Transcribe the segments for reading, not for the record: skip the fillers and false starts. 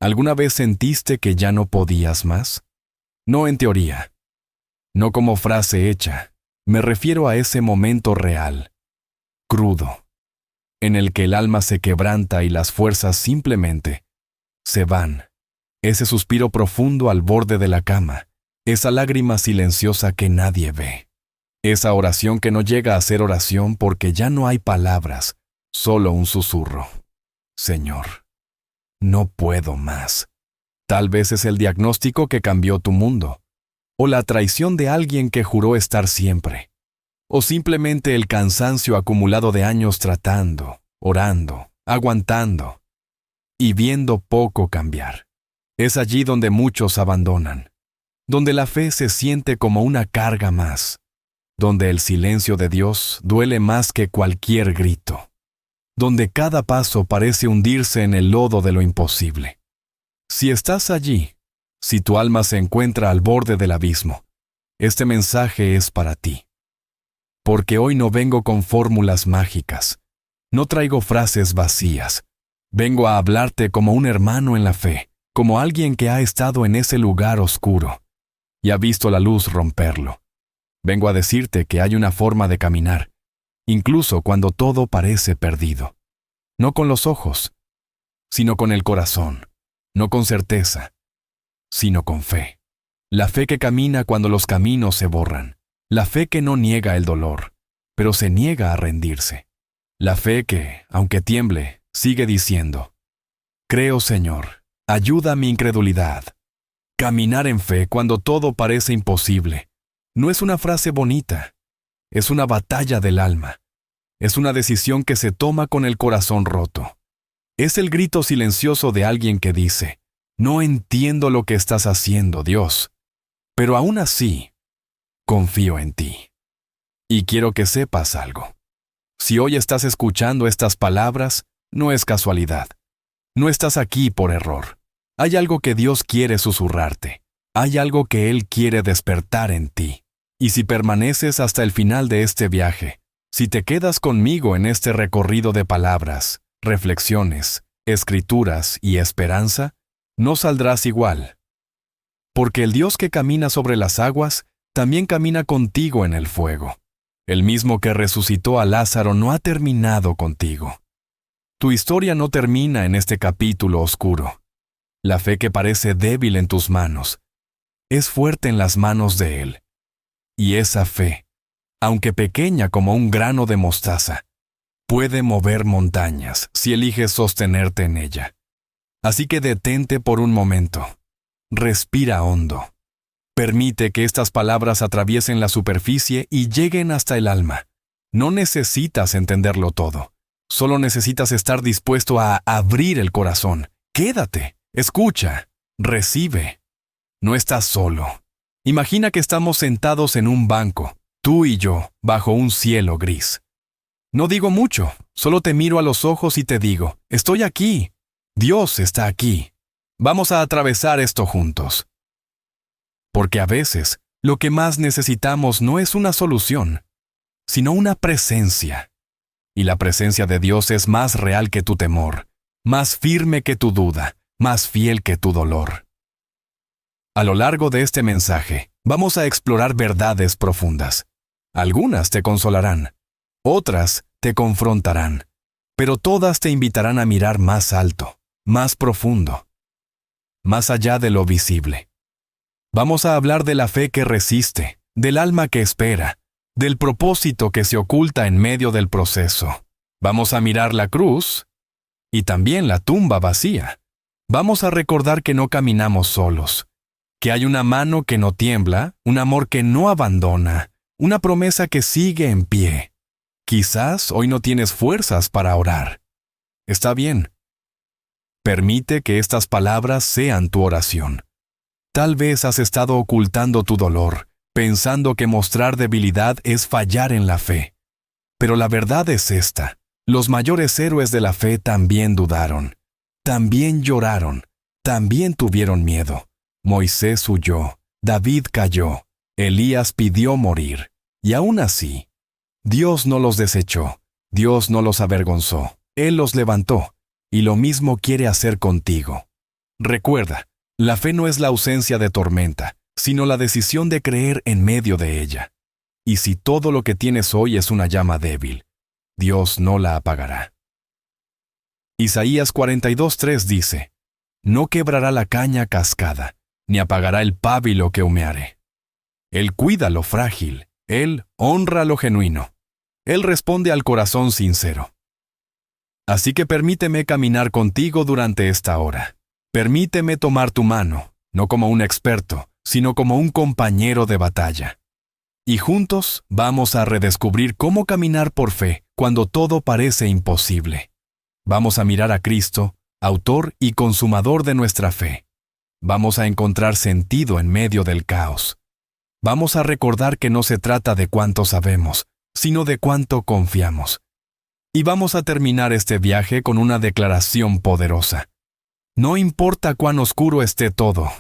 ¿Alguna vez sentiste que ya no podías más? No en teoría, no como frase hecha. Me refiero a ese momento real, crudo, en el que el alma se quebranta y las fuerzas simplemente se van. Ese suspiro profundo al borde de la cama, esa lágrima silenciosa que nadie ve. Esa oración que no llega a ser oración porque ya no hay palabras, solo un susurro. Señor, no puedo más. Tal vez es el diagnóstico que cambió tu mundo, o la traición de alguien que juró estar siempre, o simplemente el cansancio acumulado de años tratando, orando, aguantando y viendo poco cambiar. Es allí donde muchos abandonan, donde la fe se siente como una carga más, donde el silencio de Dios duele más que cualquier grito, donde cada paso parece hundirse en el lodo de lo imposible. Si estás allí, si tu alma se encuentra al borde del abismo, este mensaje es para ti. Porque hoy no vengo con fórmulas mágicas, no traigo frases vacías, vengo a hablarte como un hermano en la fe, como alguien que ha estado en ese lugar oscuro y ha visto la luz romperlo. Vengo a decirte que hay una forma de caminar, incluso cuando todo parece perdido. No con los ojos, sino con el corazón, no con certeza, sino con fe. La fe que camina cuando los caminos se borran. La fe que no niega el dolor, pero se niega a rendirse. La fe que, aunque tiemble, sigue diciendo: creo, Señor, ayuda a mi incredulidad. Caminar en fe cuando todo parece imposible no es una frase bonita, es una batalla del alma. Es una decisión que se toma con el corazón roto. Es el grito silencioso de alguien que dice: no entiendo lo que estás haciendo, Dios, pero aún así, confío en ti. Y quiero que sepas algo. Si hoy estás escuchando estas palabras, no es casualidad. No estás aquí por error. Hay algo que Dios quiere susurrarte. Hay algo que Él quiere despertar en ti. Y si permaneces hasta el final de este viaje, si te quedas conmigo en este recorrido de palabras, reflexiones, escrituras y esperanza, no saldrás igual. Porque el Dios que camina sobre las aguas también camina contigo en el fuego. El mismo que resucitó a Lázaro no ha terminado contigo. Tu historia no termina en este capítulo oscuro. La fe que parece débil en tus manos es fuerte en las manos de Él. Y esa fe, aunque pequeña como un grano de mostaza, puede mover montañas si eliges sostenerte en ella. Así que detente por un momento. Respira hondo. Permite que estas palabras atraviesen la superficie y lleguen hasta el alma. No necesitas entenderlo todo. Solo necesitas estar dispuesto a abrir el corazón. Quédate, escucha, recibe. No estás solo. Imagina que estamos sentados en un banco, tú y yo, bajo un cielo gris. No digo mucho, solo te miro a los ojos y te digo: estoy aquí. Dios está aquí. Vamos a atravesar esto juntos. Porque a veces, lo que más necesitamos no es una solución, sino una presencia. Y la presencia de Dios es más real que tu temor, más firme que tu duda, más fiel que tu dolor. A lo largo de este mensaje, vamos a explorar verdades profundas. Algunas te consolarán, otras te confrontarán, pero todas te invitarán a mirar más alto, más profundo, más allá de lo visible. Vamos a hablar de la fe que resiste, del alma que espera, del propósito que se oculta en medio del proceso. Vamos a mirar la cruz y también la tumba vacía. Vamos a recordar que no caminamos solos, que hay una mano que no tiembla, un amor que no abandona, una promesa que sigue en pie. Quizás hoy no tienes fuerzas para orar. Está bien. Permite que estas palabras sean tu oración. Tal vez has estado ocultando tu dolor, pensando que mostrar debilidad es fallar en la fe. Pero la verdad es esta: los mayores héroes de la fe también dudaron, también lloraron, también tuvieron miedo. Moisés huyó, David cayó, Elías pidió morir. Y aún así, Dios no los desechó, Dios no los avergonzó, Él los levantó, y lo mismo quiere hacer contigo. Recuerda, la fe no es la ausencia de tormenta, sino la decisión de creer en medio de ella. Y si todo lo que tienes hoy es una llama débil, Dios no la apagará. Isaías 42:3 dice: No quebrará la caña cascada, ni apagará el pábilo que humeare. Él cuida lo frágil, Él honra lo genuino. Él responde al corazón sincero. Así que permíteme caminar contigo durante esta hora. Permíteme tomar tu mano, no como un experto, sino como un compañero de batalla. Y juntos vamos a redescubrir cómo caminar por fe cuando todo parece imposible. Vamos a mirar a Cristo, autor y consumador de nuestra fe. Vamos a encontrar sentido en medio del caos. Vamos a recordar que no se trata de cuánto sabemos, sino de cuánto confiamos. Y vamos a terminar este viaje con una declaración poderosa. No importa cuán oscuro esté todo.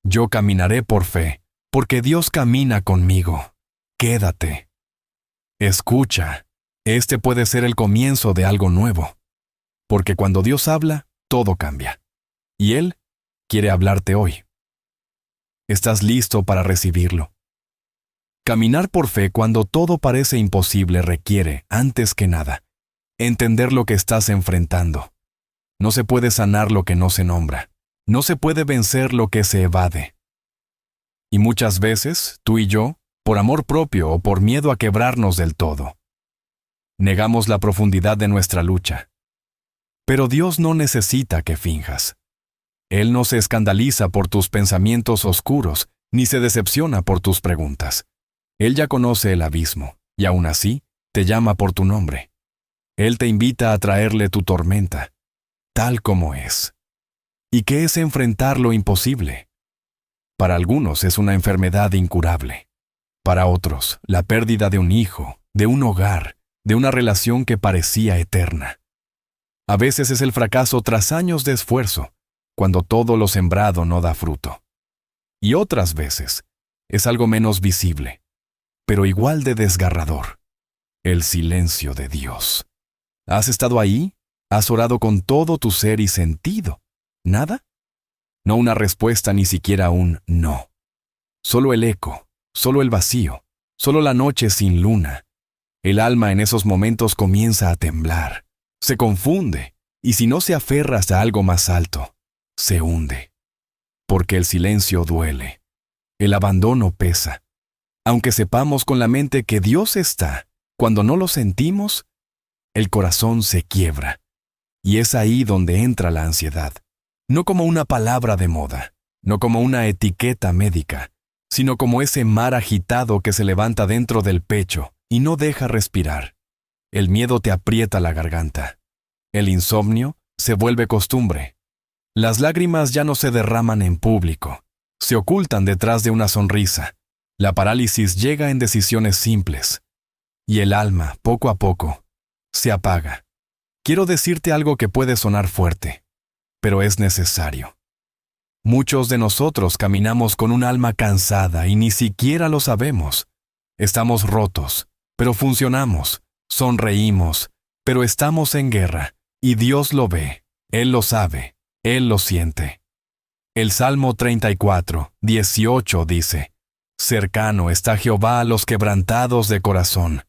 Yo caminaré por fe, porque Dios camina conmigo. Quédate. Escucha, este puede ser el comienzo de algo nuevo. Porque cuando Dios habla, todo cambia. Y Él quiere hablarte hoy. ¿Estás listo para recibirlo? Caminar por fe cuando todo parece imposible requiere, antes que nada, entender lo que estás enfrentando. No se puede sanar lo que no se nombra. No se puede vencer lo que se evade. Y muchas veces, tú y yo, por amor propio o por miedo a quebrarnos del todo, negamos la profundidad de nuestra lucha. Pero Dios no necesita que finjas. Él no se escandaliza por tus pensamientos oscuros, ni se decepciona por tus preguntas. Él ya conoce el abismo, y aún así, te llama por tu nombre. Él te invita a traerle tu tormenta, tal como es. ¿Y qué es enfrentar lo imposible? Para algunos es una enfermedad incurable. Para otros, la pérdida de un hijo, de un hogar, de una relación que parecía eterna. A veces es el fracaso tras años de esfuerzo, cuando todo lo sembrado no da fruto. Y otras veces es algo menos visible, pero igual de desgarrador: el silencio de Dios. ¿Has estado ahí? ¿Has orado con todo tu ser y sentido? ¿Nada? No una respuesta, ni siquiera un no. Solo el eco, solo el vacío, solo la noche sin luna. El alma en esos momentos comienza a temblar, se confunde, y si no se aferra a algo más alto, se hunde. Porque el silencio duele, el abandono pesa. Aunque sepamos con la mente que Dios está, cuando no lo sentimos, el corazón se quiebra. Y es ahí donde entra la ansiedad. No como una palabra de moda, no como una etiqueta médica, sino como ese mar agitado que se levanta dentro del pecho y no deja respirar. El miedo te aprieta la garganta. El insomnio se vuelve costumbre. Las lágrimas ya no se derraman en público, se ocultan detrás de una sonrisa. La parálisis llega en decisiones simples. Y el alma, poco a poco, se apaga. Quiero decirte algo que puede sonar fuerte, pero es necesario. Muchos de nosotros caminamos con un alma cansada y ni siquiera lo sabemos. Estamos rotos, pero funcionamos. Sonreímos, pero estamos en guerra, y Dios lo ve, Él lo sabe, Él lo siente. El Salmo 34:18 dice: Cercano está Jehová a los quebrantados de corazón,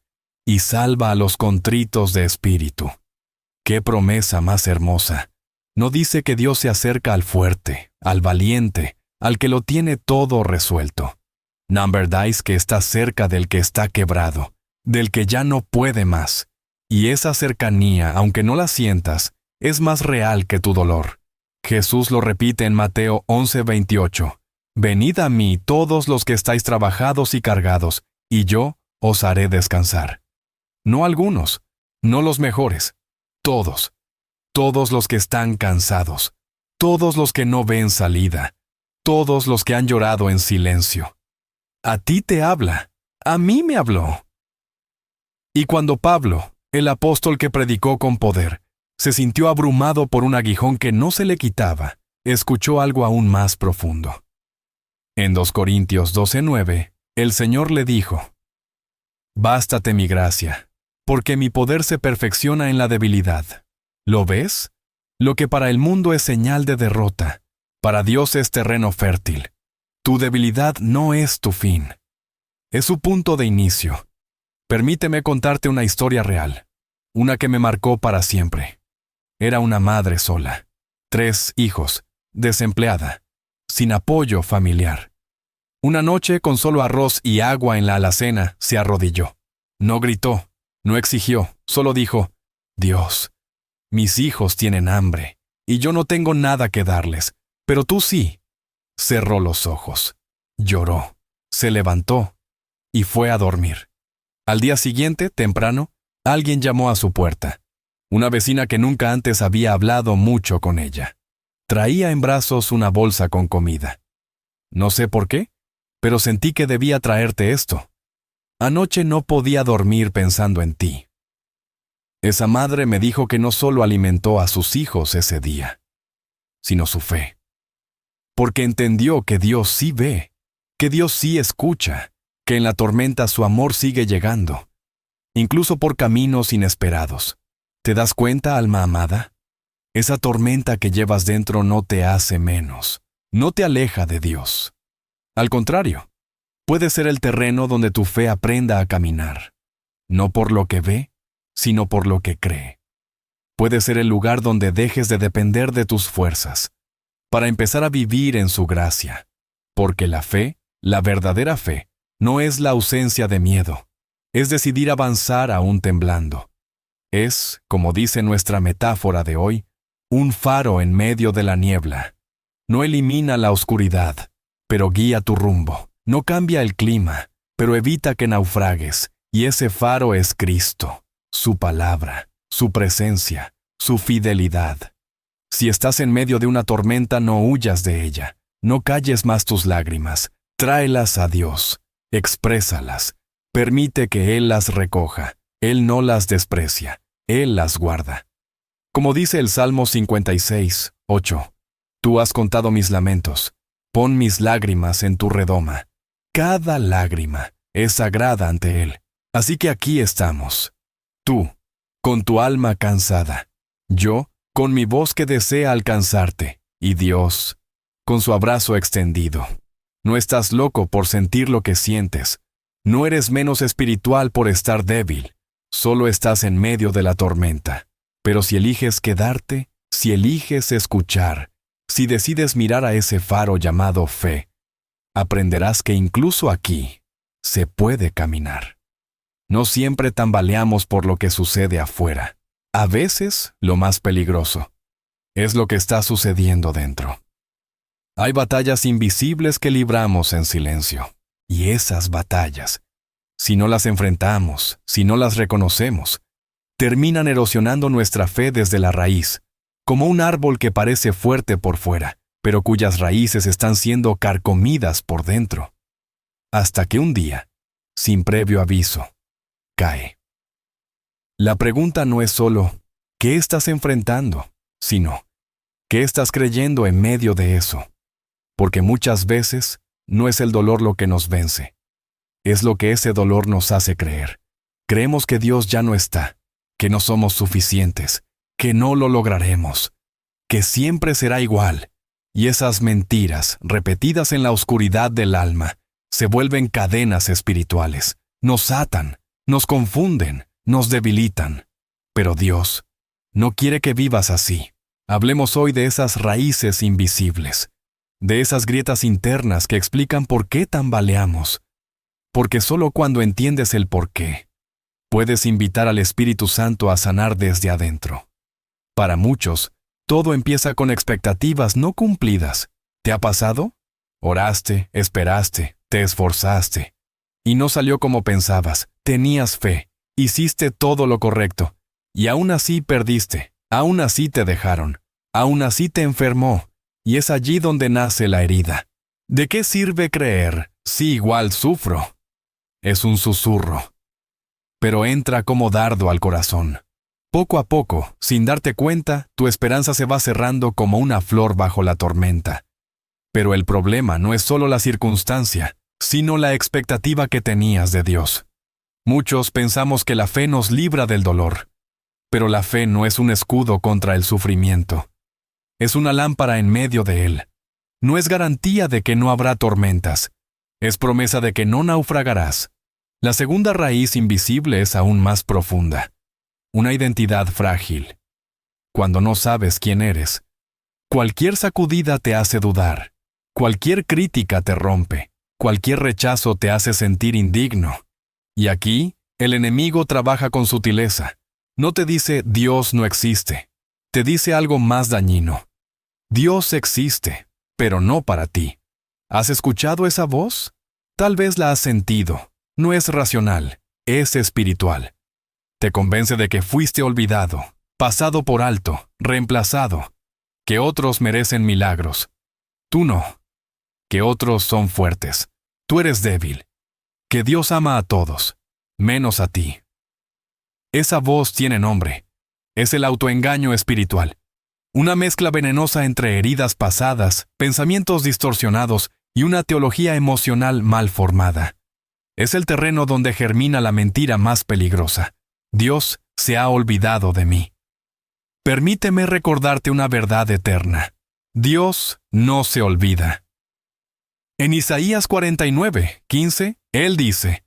y salva a los contritos de espíritu. ¡Qué promesa más hermosa! No dice que Dios se acerca al fuerte, al valiente, al que lo tiene todo resuelto. Number dice que está cerca del que está quebrado, del que ya no puede más. Y esa cercanía, aunque no la sientas, es más real que tu dolor. Jesús lo repite en Mateo 11:28. Venid a mí todos los que estáis trabajados y cargados, y yo os haré descansar. No algunos, no los mejores, todos. Todos los que están cansados, todos los que no ven salida, todos los que han llorado en silencio. A ti te habla, a mí me habló. Y cuando Pablo, el apóstol que predicó con poder, se sintió abrumado por un aguijón que no se le quitaba, escuchó algo aún más profundo. En 2 Corintios 12:9, el Señor le dijo: Bástate mi gracia, porque mi poder se perfecciona en la debilidad. ¿Lo ves? Lo que para el mundo es señal de derrota, Para Dios es terreno fértil. Tu debilidad no es tu fin. Es su punto de inicio. Permíteme contarte una historia real, una que me marcó para siempre. Era una madre sola, 3 hijos, desempleada, sin apoyo familiar. Una noche, con solo arroz y agua en la alacena, se arrodilló. No gritó, no exigió, solo dijo: Dios, mis hijos tienen hambre, y yo no tengo nada que darles, pero tú sí. Cerró los ojos, lloró, se levantó y fue a dormir. Al día siguiente, temprano, alguien llamó a su puerta. Una vecina que nunca antes había hablado mucho con ella. Traía en brazos una bolsa con comida. No sé por qué, pero sentí que debía traerte esto. Anoche no podía dormir pensando en ti. Esa madre me dijo que no solo alimentó a sus hijos ese día, sino su fe. Porque entendió que Dios sí ve, que Dios sí escucha, que en la tormenta su amor sigue llegando, incluso por caminos inesperados. ¿Te das cuenta, alma amada? Esa tormenta que llevas dentro no te hace menos, no te aleja de Dios. Al contrario, puede ser el terreno donde tu fe aprenda a caminar, no por lo que ve, sino por lo que cree. Puede ser el lugar donde dejes de depender de tus fuerzas, para empezar a vivir en su gracia, porque la fe, la verdadera fe, no es la ausencia de miedo, es decidir avanzar aún temblando. Es, como dice nuestra metáfora de hoy, un faro en medio de la niebla. No elimina la oscuridad, pero guía tu rumbo. No cambia el clima, pero evita que naufragues, y ese faro es Cristo, su palabra, su presencia, su fidelidad. Si estás en medio de una tormenta, no huyas de ella, no calles más tus lágrimas, tráelas a Dios, exprésalas, permite que Él las recoja, Él no las desprecia, Él las guarda. Como dice el Salmo 56, 8, tú has contado mis lamentos, pon mis lágrimas en tu redoma. Cada lágrima es sagrada ante Él, así que aquí estamos. Tú, con tu alma cansada, yo, con mi voz que desea alcanzarte, y Dios, con su abrazo extendido. No estás loco por sentir lo que sientes, no eres menos espiritual por estar débil, solo estás en medio de la tormenta. Pero si eliges quedarte, si eliges escuchar, si decides mirar a ese faro llamado fe, aprenderás que incluso aquí se puede caminar. No siempre tambaleamos por lo que sucede afuera. A veces, lo más peligroso es lo que está sucediendo dentro. Hay batallas invisibles que libramos en silencio. Y esas batallas, si no las enfrentamos, si no las reconocemos, terminan erosionando nuestra fe desde la raíz, como un árbol que parece fuerte por fuera, pero cuyas raíces están siendo carcomidas por dentro, hasta que un día, sin previo aviso, cae. La pregunta no es solo ¿qué estás enfrentando?, sino ¿qué estás creyendo en medio de eso? Porque muchas veces no es el dolor lo que nos vence, es lo que ese dolor nos hace creer. Creemos que Dios ya no está, que no somos suficientes, que no lo lograremos, que siempre será igual. Y esas mentiras, repetidas en la oscuridad del alma, se vuelven cadenas espirituales, nos atan, nos confunden, nos debilitan. Pero Dios no quiere que vivas así. Hablemos hoy de esas raíces invisibles, de esas grietas internas que explican por qué tambaleamos. Porque solo cuando entiendes el por qué, puedes invitar al Espíritu Santo a sanar desde adentro. Para muchos, todo empieza con expectativas no cumplidas. ¿Te ha pasado? Oraste, esperaste, te esforzaste, y no salió como pensabas. Tenías fe, hiciste todo lo correcto, y aún así perdiste, aún así te dejaron, aún así te enfermó, y es allí donde nace la herida. ¿De qué sirve creer si igual sufro? Es un susurro, pero entra como dardo al corazón. Poco a poco, sin darte cuenta, tu esperanza se va cerrando como una flor bajo la tormenta. Pero el problema no es solo la circunstancia, sino la expectativa que tenías de Dios. Muchos pensamos que la fe nos libra del dolor, pero la fe no es un escudo contra el sufrimiento. Es una lámpara en medio de él. no es garantía de que no habrá tormentas. Es promesa de que no naufragarás. La segunda raíz invisible es aún más profunda. Una identidad frágil. Cuando no sabes quién eres, cualquier sacudida te hace dudar. Cualquier crítica te rompe. Cualquier rechazo te hace sentir indigno. Y aquí, el enemigo trabaja con sutileza. No te dice Dios no existe. Te dice algo más dañino. Dios existe, pero no para ti. ¿Has escuchado esa voz? Tal vez la has sentido. No es racional, es espiritual. Te convence de que fuiste olvidado, pasado por alto, reemplazado, que otros merecen milagros. Tú no. Que otros son fuertes. Tú eres débil. Que Dios ama a todos, menos a ti. Esa voz tiene nombre. Es el autoengaño espiritual. Una mezcla venenosa entre heridas pasadas, pensamientos distorsionados y una teología emocional mal formada. Es el terreno donde germina la mentira más peligrosa. Dios se ha olvidado de mí. Permíteme recordarte una verdad eterna. Dios no se olvida. En Isaías 49:15, Él dice,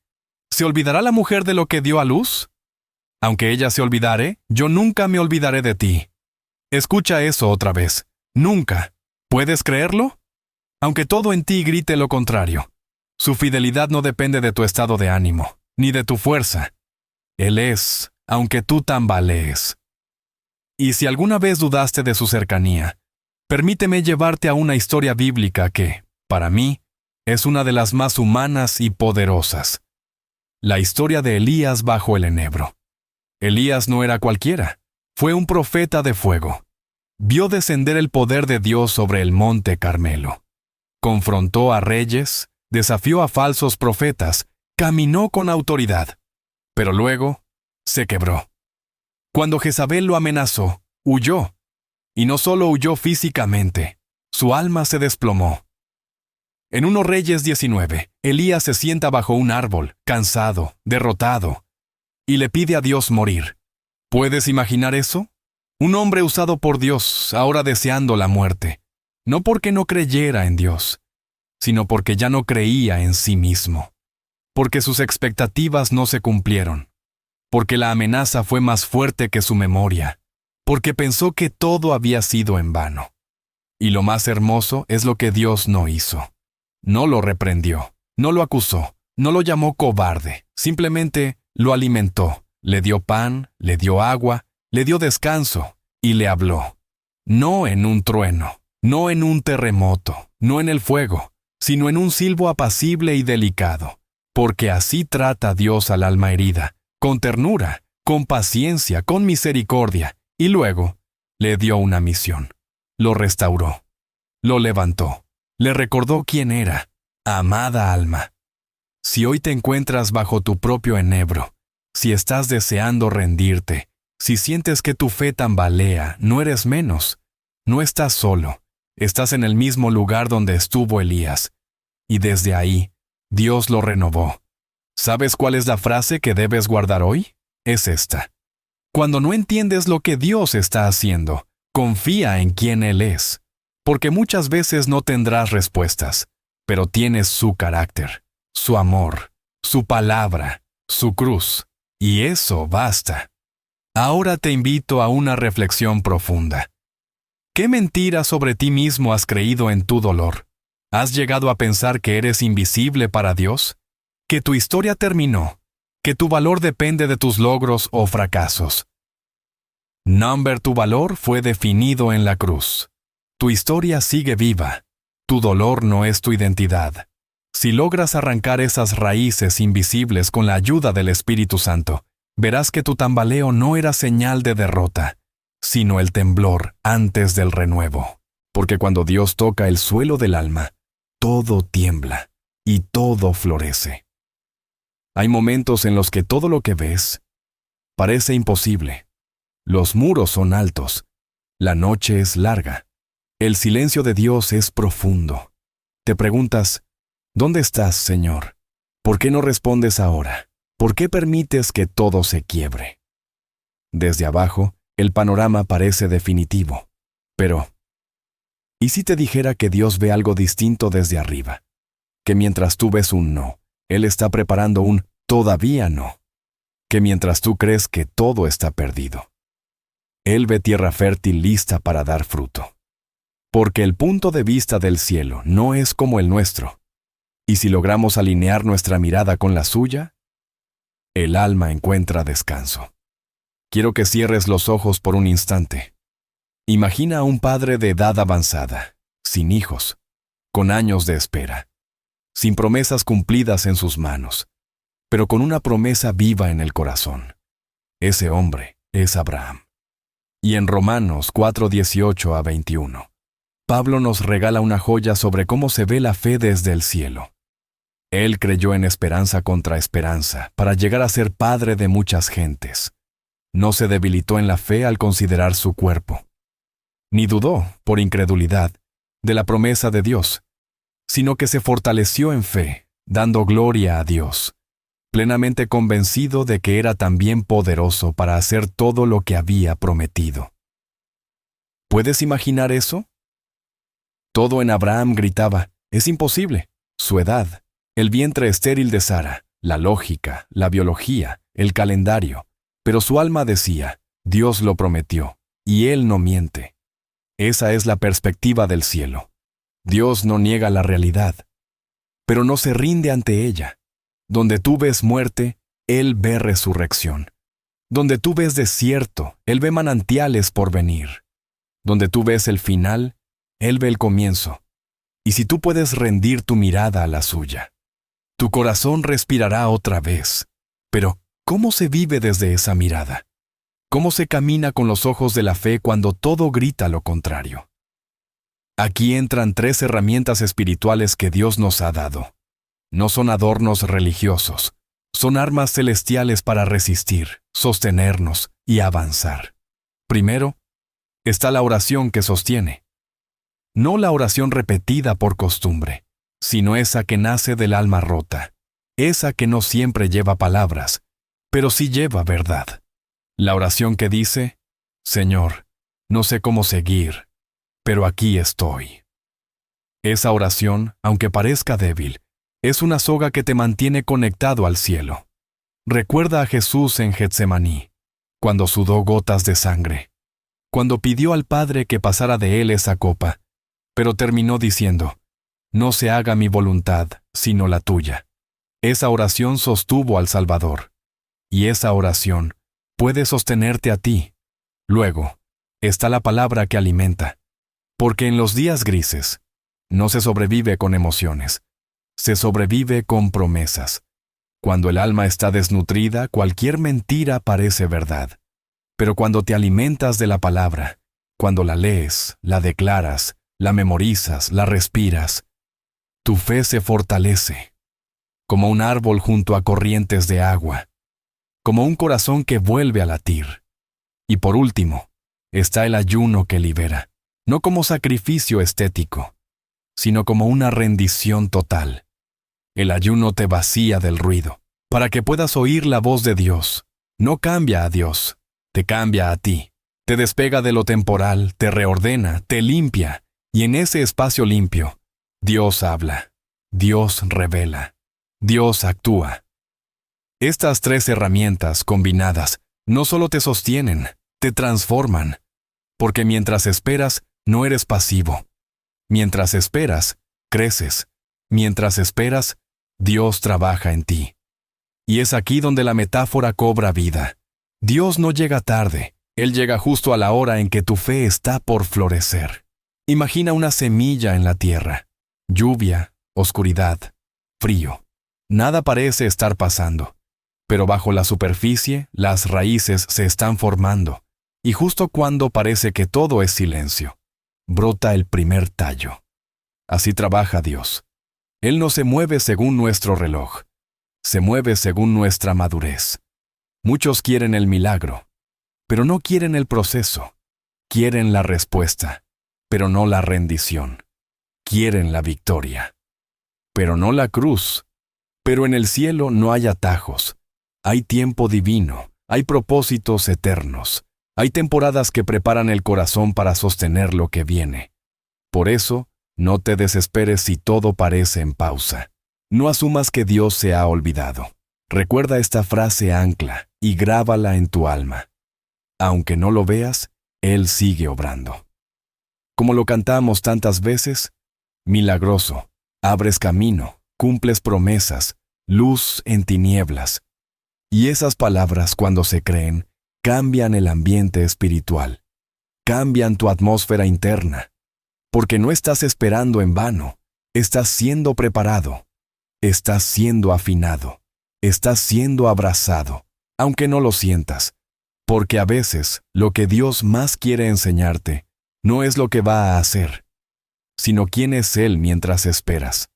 ¿se olvidará la mujer de lo que dio a luz? Aunque ella se olvidare, yo nunca me olvidaré de ti. Escucha eso otra vez. Nunca. ¿Puedes creerlo? Aunque todo en ti grite lo contrario. Su fidelidad no depende de tu estado de ánimo, ni de tu fuerza. Él es, aunque tú tambalees. Y si alguna vez dudaste de su cercanía, permíteme llevarte a una historia bíblica que, para mí, es una de las más humanas y poderosas. La historia de Elías bajo el enebro. Elías no era cualquiera, fue un profeta de fuego. Vio descender el poder de Dios sobre el monte Carmelo. Confrontó a reyes, desafió a falsos profetas, caminó con autoridad. Pero luego, se quebró. Cuando Jezabel lo amenazó, huyó. Y no solo huyó físicamente, su alma se desplomó. En 1 Reyes 19, Elías se sienta bajo un árbol, cansado, derrotado, y le pide a Dios morir. ¿Puedes imaginar eso? Un hombre usado por Dios, ahora deseando la muerte, no porque no creyera en Dios, sino porque ya no creía en sí mismo, porque sus expectativas no se cumplieron, porque la amenaza fue más fuerte que su memoria, porque pensó que todo había sido en vano. Y lo más hermoso es lo que Dios no hizo. No lo reprendió, no lo acusó, no lo llamó cobarde, simplemente lo alimentó, le dio pan, le dio agua, le dio descanso y le habló. No en un trueno, no en un terremoto, no en el fuego, sino en un silbo apacible y delicado, porque así trata Dios al alma herida, con ternura, con paciencia, con misericordia, y luego le dio una misión. Lo restauró, lo levantó, le recordó quién era, amada alma. Si hoy te encuentras bajo tu propio enebro, si estás deseando rendirte, si sientes que tu fe tambalea, no eres menos. No estás solo, estás en el mismo lugar donde estuvo Elías. Y desde ahí, Dios lo renovó. ¿Sabes cuál es la frase que debes guardar hoy? Es esta. Cuando no entiendes lo que Dios está haciendo, confía en quién Él es. Porque muchas veces no tendrás respuestas, pero tienes su carácter, su amor, su palabra, su cruz. Y eso basta. Ahora te invito a una reflexión profunda. ¿Qué mentira sobre ti mismo has creído en tu dolor? ¿Has llegado a pensar que eres invisible para Dios? ¿Que tu historia terminó? ¿Que tu valor depende de tus logros o fracasos? Tu valor fue definido en la cruz. Tu historia sigue viva. Tu dolor no es tu identidad. Si logras arrancar esas raíces invisibles con la ayuda del Espíritu Santo, verás que tu tambaleo no era señal de derrota, sino el temblor antes del renuevo. Porque cuando Dios toca el suelo del alma, todo tiembla y todo florece. Hay momentos en los que todo lo que ves parece imposible. Los muros son altos, la noche es larga, el silencio de Dios es profundo. Te preguntas, ¿dónde estás, Señor? ¿Por qué no respondes ahora? ¿Por qué permites que todo se quiebre? Desde abajo, el panorama parece definitivo, pero ¿Y si te dijera que Dios ve algo distinto desde arriba? Que mientras tú ves un no, Él está preparando un todavía no. Que mientras tú crees que todo está perdido, Él ve tierra fértil lista para dar fruto. Porque el punto de vista del cielo no es como el nuestro. Y si logramos alinear nuestra mirada con la suya, el alma encuentra descanso. Quiero que cierres los ojos por un instante. Imagina a un padre de edad avanzada, sin hijos, con años de espera, sin promesas cumplidas en sus manos, pero con una promesa viva en el corazón. Ese hombre es Abraham. Y en Romanos 4:18-21, Pablo nos regala una joya sobre cómo se ve la fe desde el cielo. Él creyó en esperanza contra esperanza para llegar a ser padre de muchas gentes. No se debilitó en la fe al considerar su cuerpo, ni dudó, por incredulidad, de la promesa de Dios, sino que se fortaleció en fe, dando gloria a Dios, plenamente convencido de que era también poderoso para hacer todo lo que había prometido. ¿Puedes imaginar eso? Todo en Abraham gritaba, es imposible. Su edad, el vientre estéril de Sara, la lógica, la biología, el calendario. Pero su alma decía, Dios lo prometió, y Él no miente. Esa es la perspectiva del cielo. Dios no niega la realidad, pero no se rinde ante ella. Donde tú ves muerte, Él ve resurrección. Donde tú ves desierto, Él ve manantiales por venir. Donde tú ves el final, Él ve el comienzo. Y si tú puedes rendir tu mirada a la suya, tu corazón respirará otra vez. Pero, ¿cómo se vive desde esa mirada? ¿Cómo se camina con los ojos de la fe cuando todo grita lo contrario? Aquí entran 3 herramientas espirituales que Dios nos ha dado. No son adornos religiosos, son armas celestiales para resistir, sostenernos y avanzar. Primero, está la oración que sostiene. No la oración repetida por costumbre, sino esa que nace del alma rota, esa que no siempre lleva palabras, pero sí lleva verdad. La oración que dice, Señor, no sé cómo seguir, pero aquí estoy. Esa oración, aunque parezca débil, es una soga que te mantiene conectado al cielo. Recuerda a Jesús en Getsemaní, cuando sudó gotas de sangre, cuando pidió al Padre que pasara de él esa copa, pero terminó diciendo, no se haga mi voluntad, sino la tuya. Esa oración sostuvo al Salvador, y esa oración puede sostenerte a ti. Luego, está la palabra que alimenta, porque en los días grises, no se sobrevive con emociones, se sobrevive con promesas. Cuando el alma está desnutrida, cualquier mentira parece verdad. Pero cuando te alimentas de la palabra, cuando la lees, la declaras, la memorizas, la respiras, tu fe se fortalece, como un árbol junto a corrientes de agua, como un corazón que vuelve a latir. Y por último, está el ayuno que libera, no como sacrificio estético, sino como una rendición total. El ayuno te vacía del ruido, para que puedas oír la voz de Dios. No cambia a Dios, te cambia a ti. Te despega de lo temporal, te reordena, te limpia, y en ese espacio limpio, Dios habla, Dios revela, Dios actúa. Estas 3 herramientas combinadas no solo te sostienen, te transforman, porque mientras esperas, no eres pasivo. Mientras esperas, creces. Mientras esperas, Dios trabaja en ti. Y es aquí donde la metáfora cobra vida. Dios no llega tarde, Él llega justo a la hora en que tu fe está por florecer. Imagina una semilla en la tierra. Lluvia, oscuridad, frío. Nada parece estar pasando. Pero bajo la superficie, las raíces se están formando. Y justo cuando parece que todo es silencio, brota el primer tallo. Así trabaja Dios. Él no se mueve según nuestro reloj, se mueve según nuestra madurez. Muchos quieren el milagro, pero no quieren el proceso. Quieren la respuesta, pero no la rendición. Quieren la victoria, pero no la cruz. Pero en el cielo no hay atajos. Hay tiempo divino, hay propósitos eternos. Hay temporadas que preparan el corazón para sostener lo que viene. Por eso, no te desesperes si todo parece en pausa. No asumas que Dios se ha olvidado. Recuerda esta frase ancla y grábala en tu alma. Aunque no lo veas, Él sigue obrando. Como lo cantamos tantas veces, milagroso, abres camino, cumples promesas, luz en tinieblas. Y esas palabras, cuando se creen, cambian el ambiente espiritual, cambian tu atmósfera interna, porque no estás esperando en vano, estás siendo preparado, estás siendo afinado, estás siendo abrazado, aunque no lo sientas, porque a veces lo que Dios más quiere enseñarte no es lo que va a hacer, sino quién es Él mientras esperas.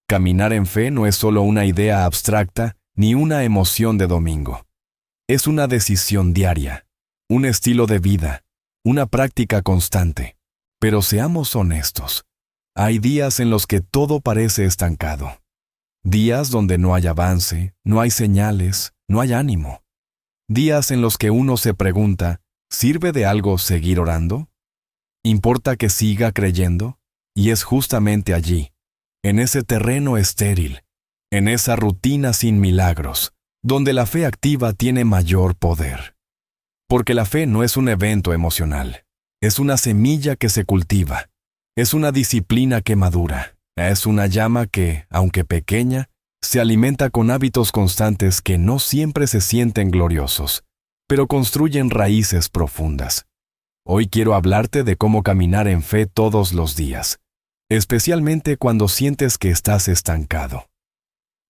Caminar en fe no es solo una idea abstracta ni una emoción de domingo. Es una decisión diaria, un estilo de vida, una práctica constante. Pero seamos honestos, hay días en los que todo parece estancado. Días donde no hay avance, no hay señales, no hay ánimo. Días en los que uno se pregunta, ¿sirve de algo seguir orando? ¿Importa que siga creyendo? Y es justamente allí, en ese terreno estéril, en esa rutina sin milagros, donde la fe activa tiene mayor poder. Porque la fe no es un evento emocional, es una semilla que se cultiva, es una disciplina que madura, es una llama que, aunque pequeña, se alimenta con hábitos constantes que no siempre se sienten gloriosos, pero construyen raíces profundas. Hoy quiero hablarte de cómo caminar en fe todos los días, especialmente cuando sientes que estás estancado.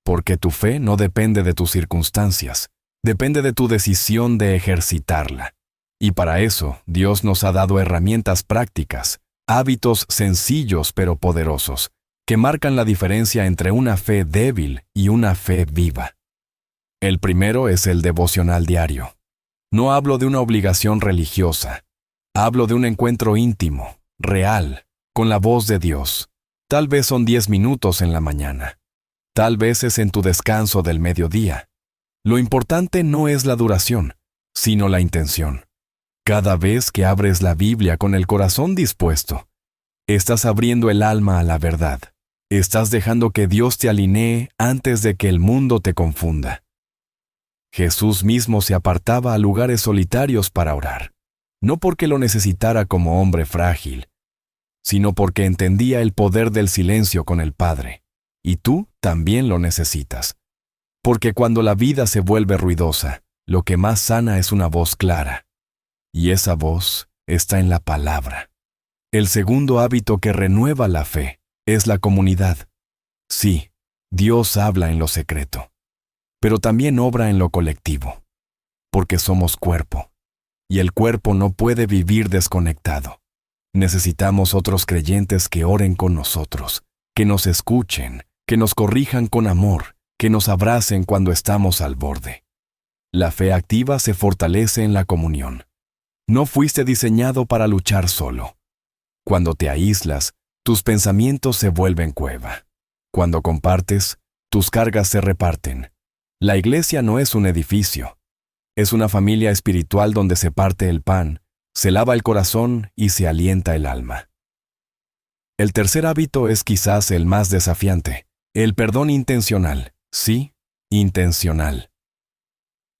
Porque tu fe no depende de tus circunstancias, depende de tu decisión de ejercitarla. Y para eso, Dios nos ha dado herramientas prácticas, hábitos sencillos pero poderosos, que marcan la diferencia entre una fe débil y una fe viva. El primero es el devocional diario. No hablo de una obligación religiosa. Hablo de un encuentro íntimo, real, con la voz de Dios. Tal vez son 10 minutos en la mañana. Tal vez es en tu descanso del mediodía. Lo importante no es la duración, sino la intención. Cada vez que abres la Biblia con el corazón dispuesto, estás abriendo el alma a la verdad. Estás dejando que Dios te alinee antes de que el mundo te confunda. Jesús mismo se apartaba a lugares solitarios para orar. No porque lo necesitara como hombre frágil, sino porque entendía el poder del silencio con el Padre. Y tú también lo necesitas. Porque cuando la vida se vuelve ruidosa, lo que más sana es una voz clara. Y esa voz está en la palabra. El segundo hábito que renueva la fe es la comunidad. Sí, Dios habla en lo secreto, pero también obra en lo colectivo, porque somos cuerpo. Y el cuerpo no puede vivir desconectado. Necesitamos otros creyentes que oren con nosotros, que nos escuchen, que nos corrijan con amor, que nos abracen cuando estamos al borde. La fe activa se fortalece en la comunión. No fuiste diseñado para luchar solo. Cuando te aíslas, tus pensamientos se vuelven cueva. Cuando compartes, tus cargas se reparten. La iglesia no es un edificio. Es una familia espiritual donde se parte el pan, se lava el corazón y se alienta el alma. El tercer hábito es quizás el más desafiante, el perdón intencional. Sí, intencional.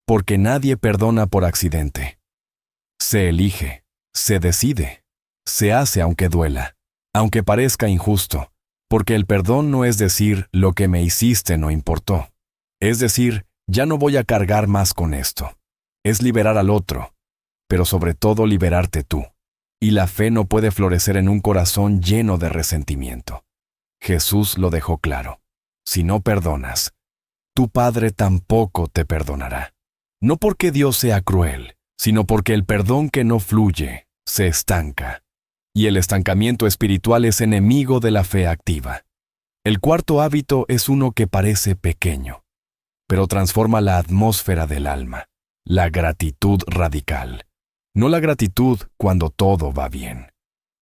Porque nadie perdona por accidente. Se elige, se decide, se hace aunque duela, aunque parezca injusto, porque el perdón no es decir lo que me hiciste no importó. Es decir, ya no voy a cargar más con esto. Es liberar al otro, pero sobre todo liberarte tú. Y la fe no puede florecer en un corazón lleno de resentimiento. Jesús lo dejó claro. Si no perdonas, tu Padre tampoco te perdonará. No porque Dios sea cruel, sino porque el perdón que no fluye se estanca. Y el estancamiento espiritual es enemigo de la fe activa. El cuarto hábito es uno que parece pequeño, pero transforma la atmósfera del alma. La gratitud radical. No la gratitud cuando todo va bien,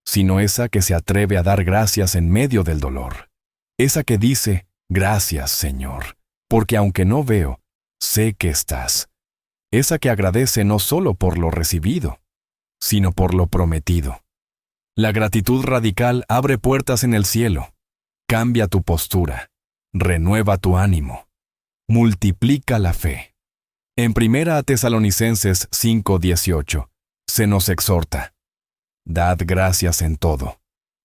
sino esa que se atreve a dar gracias en medio del dolor. Esa que dice, gracias, Señor, porque aunque no veo, sé que estás. Esa que agradece no solo por lo recibido, sino por lo prometido. La gratitud radical abre puertas en el cielo. Cambia tu postura. Renueva tu ánimo. Multiplica la fe. En 1 Tesalonicenses 5:18 se nos exhorta: Dad gracias en todo,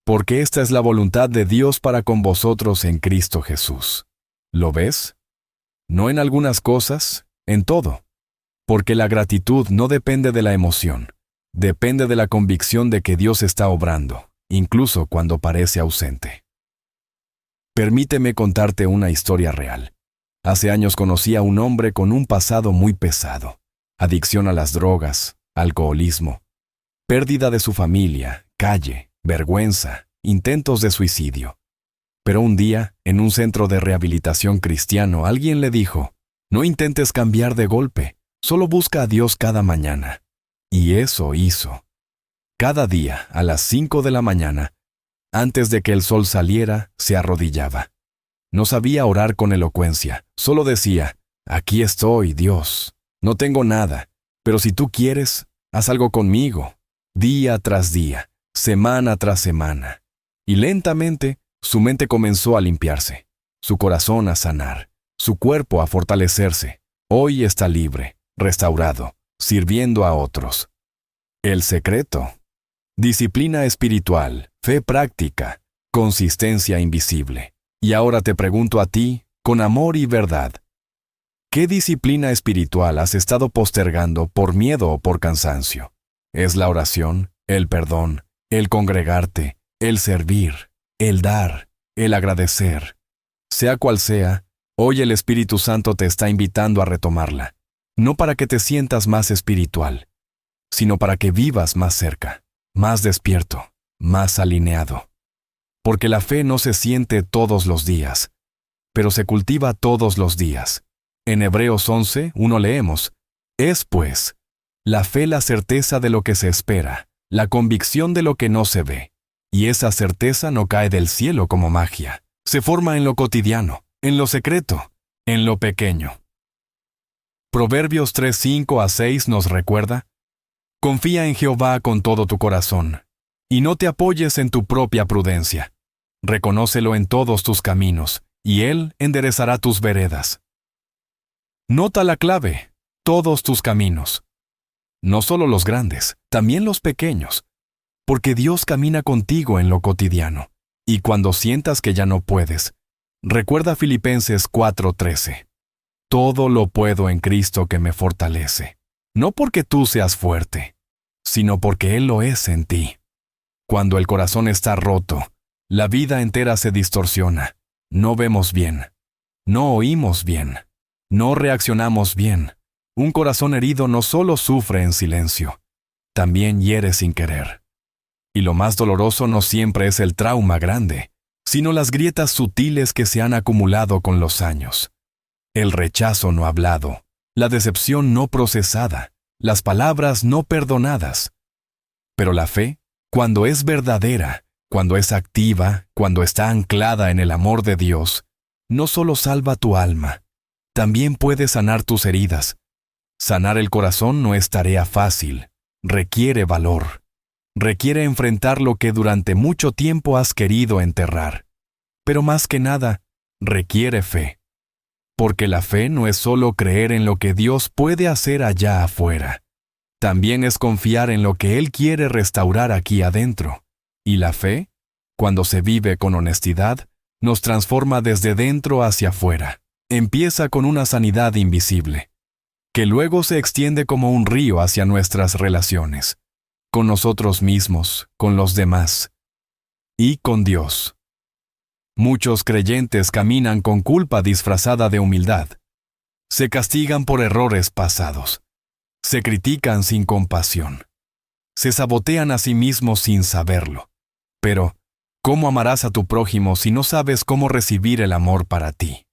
porque esta es la voluntad de Dios para con vosotros en Cristo Jesús. ¿Lo ves? No en algunas cosas, en todo. Porque la gratitud no depende de la emoción, depende de la convicción de que Dios está obrando, incluso cuando parece ausente. Permíteme contarte una historia real. Hace años conocí a un hombre con un pasado muy pesado: adicción a las drogas, alcoholismo, pérdida de su familia, calle, vergüenza, intentos de suicidio. Pero un día, en un centro de rehabilitación cristiano, alguien le dijo: no intentes cambiar de golpe, solo busca a Dios cada mañana. Y eso hizo. Cada día, a las 5 de la mañana, antes de que el sol saliera, se arrodillaba. No sabía orar con elocuencia, solo decía: aquí estoy, Dios. No tengo nada, pero si tú quieres, haz algo conmigo. Día tras día, semana tras semana. Y lentamente, su mente comenzó a limpiarse, su corazón a sanar, su cuerpo a fortalecerse. Hoy está libre, restaurado, sirviendo a otros. El secreto: disciplina espiritual, fe práctica, consistencia invisible. Y ahora te pregunto a ti, con amor y verdad: ¿qué disciplina espiritual has estado postergando por miedo o por cansancio? ¿Es la oración, el perdón, el congregarte, el servir, el dar, el agradecer? Sea cual sea, hoy el Espíritu Santo te está invitando a retomarla, no para que te sientas más espiritual, sino para que vivas más cerca, más despierto, más alineado. Porque la fe no se siente todos los días, pero se cultiva todos los días. En Hebreos 11:1 leemos: es, pues, la fe la certeza de lo que se espera, la convicción de lo que no se ve. Y esa certeza no cae del cielo como magia, se forma en lo cotidiano, en lo secreto, en lo pequeño. Proverbios 3:5-6 nos recuerda: confía en Jehová con todo tu corazón, y no te apoyes en tu propia prudencia. Reconócelo en todos tus caminos, y Él enderezará tus veredas. Nota la clave: todos tus caminos. No solo los grandes, también los pequeños. Porque Dios camina contigo en lo cotidiano. Y cuando sientas que ya no puedes, recuerda Filipenses 4:13. Todo lo puedo en Cristo que me fortalece. No porque tú seas fuerte, sino porque Él lo es en ti. Cuando el corazón está roto, la vida entera se distorsiona. No vemos bien. No oímos bien. No reaccionamos bien. Un corazón herido no solo sufre en silencio, también hiere sin querer. Y lo más doloroso no siempre es el trauma grande, sino las grietas sutiles que se han acumulado con los años. El rechazo no hablado, la decepción no procesada, las palabras no perdonadas. Pero la fe, cuando es verdadera, cuando es activa, cuando está anclada en el amor de Dios, no solo salva tu alma, también puede sanar tus heridas. Sanar el corazón no es tarea fácil, requiere valor. Requiere enfrentar lo que durante mucho tiempo has querido enterrar. Pero más que nada, requiere fe. Porque la fe no es solo creer en lo que Dios puede hacer allá afuera. También es confiar en lo que Él quiere restaurar aquí adentro. Y la fe, cuando se vive con honestidad, nos transforma desde dentro hacia afuera. Empieza con una sanidad invisible, que luego se extiende como un río hacia nuestras relaciones, con nosotros mismos, con los demás y con Dios. Muchos creyentes caminan con culpa disfrazada de humildad. Se castigan por errores pasados. Se critican sin compasión. Se sabotean a sí mismos sin saberlo. Pero, ¿cómo amarás a tu prójimo si no sabes cómo recibir el amor para ti?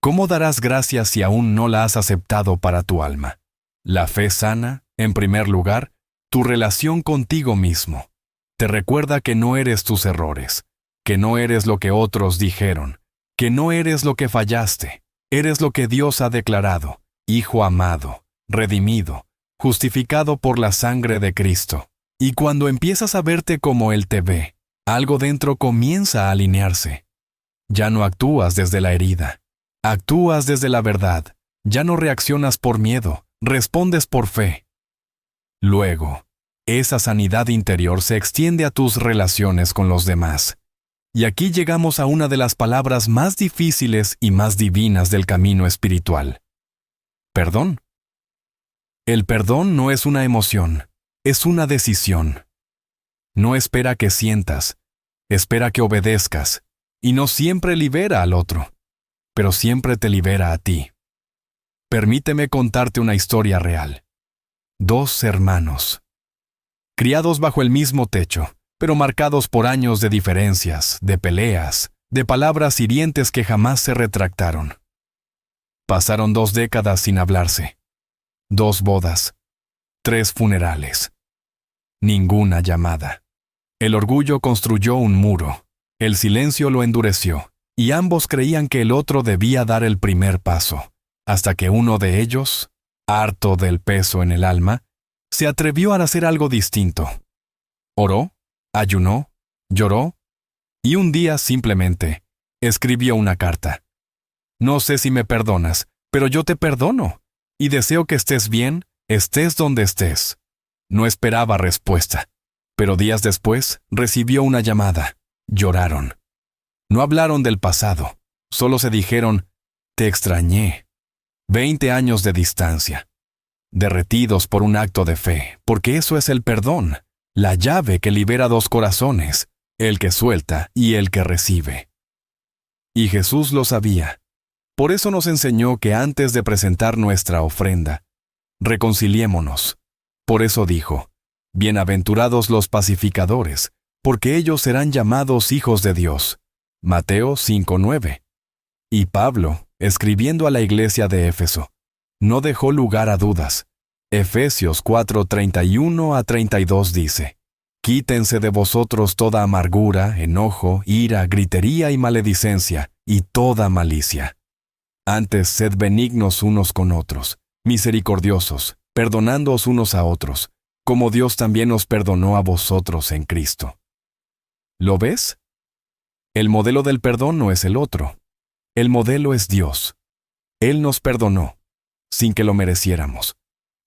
¿Cómo darás gracias si aún no la has aceptado para tu alma? La fe sana, en primer lugar, tu relación contigo mismo. Te recuerda que no eres tus errores, que no eres lo que otros dijeron, que no eres lo que fallaste, eres lo que Dios ha declarado, hijo amado, redimido, justificado por la sangre de Cristo. Y cuando empiezas a verte como Él te ve, algo dentro comienza a alinearse. Ya no actúas desde la herida, actúas desde la verdad. Ya no reaccionas por miedo, respondes por fe. Luego, esa sanidad interior se extiende a tus relaciones con los demás. Y aquí llegamos a una de las palabras más difíciles y más divinas del camino espiritual. Perdón. El perdón no es una emoción, es una decisión. No espera que sientas, espera que obedezcas, y no siempre libera al otro, pero siempre te libera a ti. Permíteme contarte una historia real. 2 hermanos, criados bajo el mismo techo, pero marcados por años de diferencias, de peleas, de palabras hirientes que jamás se retractaron. Pasaron 2 décadas sin hablarse, 2 bodas, 3 funerales, ninguna llamada. El orgullo construyó un muro, el silencio lo endureció, y ambos creían que el otro debía dar el primer paso. Hasta que uno de ellos, harto del peso en el alma, se atrevió a hacer algo distinto. Oró, ayunó, lloró, y un día simplemente escribió una carta. No sé si me perdonas, pero yo te perdono, y deseo que estés bien, estés donde estés. No esperaba respuesta, pero días después recibió una llamada. Lloraron. No hablaron del pasado, solo se dijeron, te extrañé. 20 años de distancia, derretidos por un acto de fe, porque eso es el perdón, la llave que libera 2 corazones, el que suelta y el que recibe. Y Jesús lo sabía. Por eso nos enseñó que antes de presentar nuestra ofrenda, reconciliémonos. Por eso dijo, bienaventurados los pacificadores, porque ellos serán llamados hijos de Dios. Mateo 5:9. Y Pablo, escribiendo a la iglesia de Éfeso, no dejó lugar a dudas. Efesios 4:31-32 dice, quítense de vosotros toda amargura, enojo, ira, gritería y maledicencia, y toda malicia. Antes sed benignos unos con otros, misericordiosos, perdonándoos unos a otros, como Dios también os perdonó a vosotros en Cristo. ¿Lo ves? El modelo del perdón no es el otro. El modelo es Dios. Él nos perdonó, sin que lo mereciéramos,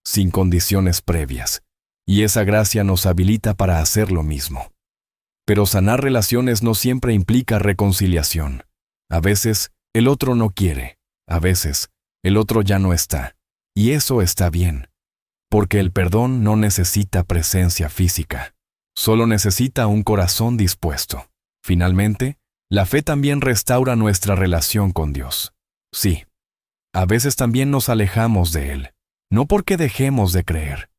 sin condiciones previas, y esa gracia nos habilita para hacer lo mismo. Pero sanar relaciones no siempre implica reconciliación. A veces, el otro no quiere. A veces, el otro ya no está. Y eso está bien, porque el perdón no necesita presencia física. Solo necesita un corazón dispuesto. Finalmente, la fe también restaura nuestra relación con Dios. Sí, a veces también nos alejamos de Él, no porque dejemos de creer,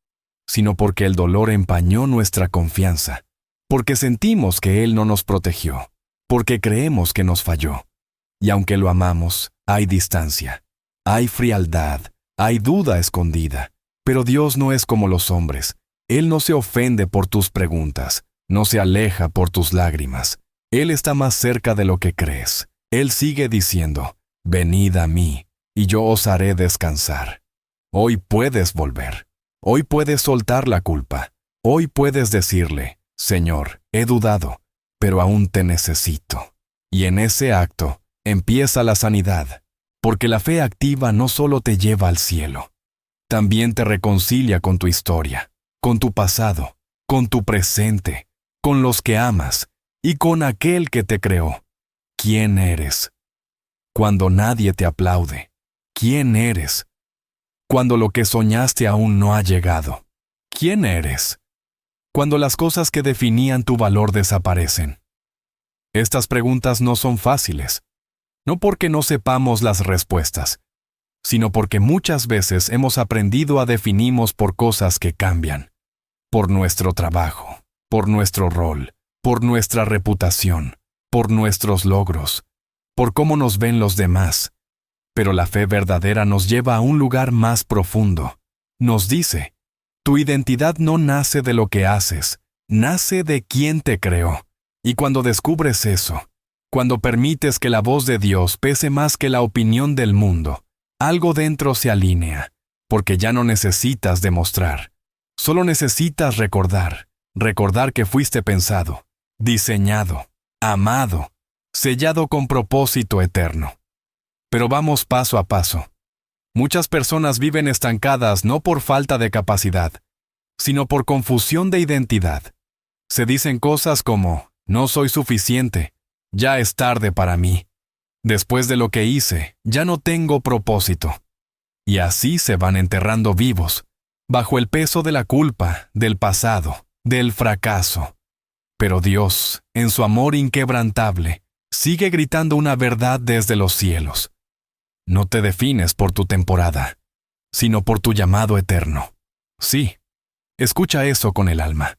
sino porque el dolor empañó nuestra confianza, porque sentimos que Él no nos protegió, porque creemos que nos falló. Y aunque lo amamos, hay distancia, hay frialdad, hay duda escondida. Pero Dios no es como los hombres. Él no se ofende por tus preguntas, no se aleja por tus lágrimas. Él está más cerca de lo que crees. Él sigue diciendo, venid a mí, y yo os haré descansar. Hoy puedes volver. Hoy puedes soltar la culpa. Hoy puedes decirle, Señor, he dudado, pero aún te necesito. Y en ese acto empieza la sanidad, porque la fe activa no solo te lleva al cielo, también te reconcilia con tu historia, con tu pasado, con tu presente, con los que amas y con aquel que te creó. ¿Quién eres? Cuando nadie te aplaude. ¿Quién eres? Cuando lo que soñaste aún no ha llegado. ¿Quién eres? Cuando las cosas que definían tu valor desaparecen. Estas preguntas no son fáciles, no porque no sepamos las respuestas, sino porque muchas veces hemos aprendido a definirnos por cosas que cambian, por nuestro trabajo, por nuestro rol, por nuestra reputación, por nuestros logros, por cómo nos ven los demás. Pero la fe verdadera nos lleva a un lugar más profundo. Nos dice, tu identidad no nace de lo que haces, nace de quien te creó. Y cuando descubres eso, cuando permites que la voz de Dios pese más que la opinión del mundo, algo dentro se alinea, porque ya no necesitas demostrar, solo necesitas recordar, recordar que fuiste pensado, diseñado, amado, sellado con propósito eterno. Pero vamos paso a paso. Muchas personas viven estancadas no por falta de capacidad, sino por confusión de identidad. Se dicen cosas como, no soy suficiente, ya es tarde para mí. Después de lo que hice, ya no tengo propósito. Y así se van enterrando vivos, bajo el peso de la culpa, del pasado, del fracaso. Pero Dios, en su amor inquebrantable, sigue gritando una verdad desde los cielos. No te defines por tu temporada, sino por tu llamado eterno. Sí, escucha eso con el alma,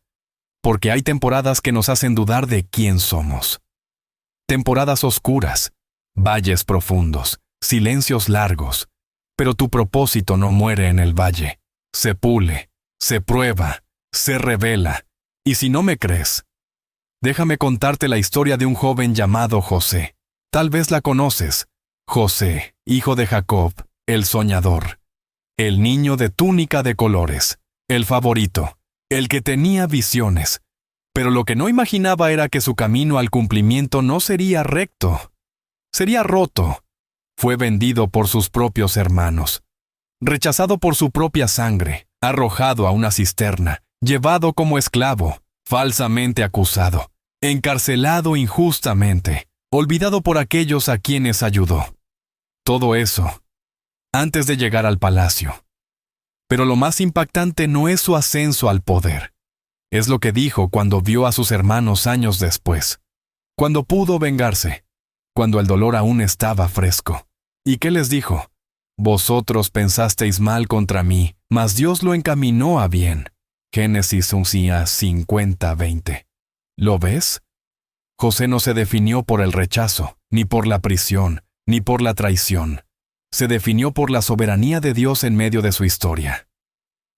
porque hay temporadas que nos hacen dudar de quién somos. Temporadas oscuras, valles profundos, silencios largos, pero tu propósito no muere en el valle. Se pule, se prueba, se revela. Y si no me crees, déjame contarte la historia de un joven llamado José. Tal vez la conoces. José, hijo de Jacob, el soñador. El niño de túnica de colores. El favorito. El que tenía visiones. Pero lo que no imaginaba era que su camino al cumplimiento no sería recto. Sería roto. Fue vendido por sus propios hermanos. Rechazado por su propia sangre. Arrojado a una cisterna. Llevado como esclavo. Falsamente acusado. Encarcelado injustamente. Olvidado por aquellos a quienes ayudó. Todo eso, antes de llegar al palacio. Pero lo más impactante no es su ascenso al poder. Es lo que dijo cuando vio a sus hermanos años después. Cuando pudo vengarse. Cuando el dolor aún estaba fresco. ¿Y qué les dijo? Vosotros pensasteis mal contra mí, mas Dios lo encaminó a bien. Génesis 50:20. ¿Lo ves? José no se definió por el rechazo, ni por la prisión, ni por la traición. Se definió por la soberanía de Dios en medio de su historia.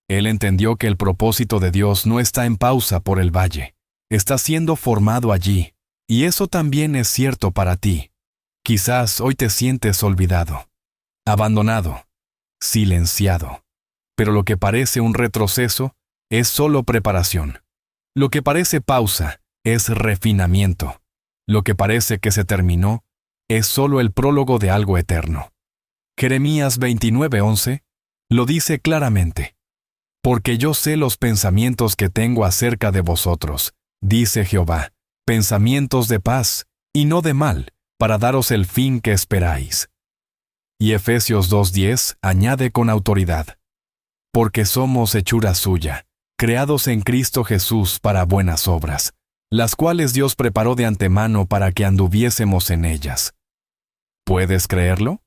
Él entendió que el propósito de Dios no está en pausa por el valle. Está siendo formado allí, y eso también es cierto para ti. Quizás hoy te sientes olvidado, abandonado, silenciado. Pero lo que parece un retroceso es solo preparación. Lo que parece pausa es refinamiento. Lo que parece que se terminó es solo el prólogo de algo eterno. Jeremías 29:11 lo dice claramente. Porque yo sé los pensamientos que tengo acerca de vosotros, dice Jehová, pensamientos de paz y no de mal, para daros el fin que esperáis. Y Efesios 2:10 añade con autoridad. Porque somos hechura suya, creados en Cristo Jesús para buenas obras, las cuales Dios preparó de antemano para que anduviésemos en ellas. ¿Puedes creerlo?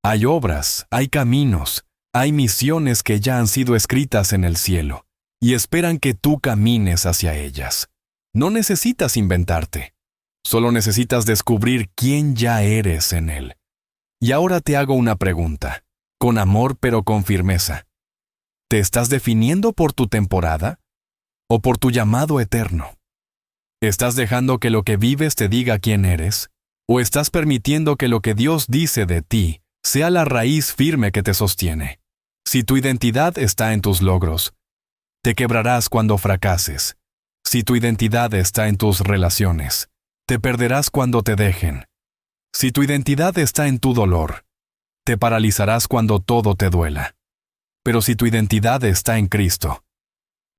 Hay obras, hay caminos, hay misiones que ya han sido escritas en el cielo, y esperan que tú camines hacia ellas. No necesitas inventarte, solo necesitas descubrir quién ya eres en Él. Y ahora te hago una pregunta, con amor pero con firmeza. ¿Te estás definiendo por tu temporada o por tu llamado eterno? ¿Estás dejando que lo que vives te diga quién eres? ¿O estás permitiendo que lo que Dios dice de ti sea la raíz firme que te sostiene? Si tu identidad está en tus logros, te quebrarás cuando fracases. Si tu identidad está en tus relaciones, te perderás cuando te dejen. Si tu identidad está en tu dolor, te paralizarás cuando todo te duela. Pero si tu identidad está en Cristo,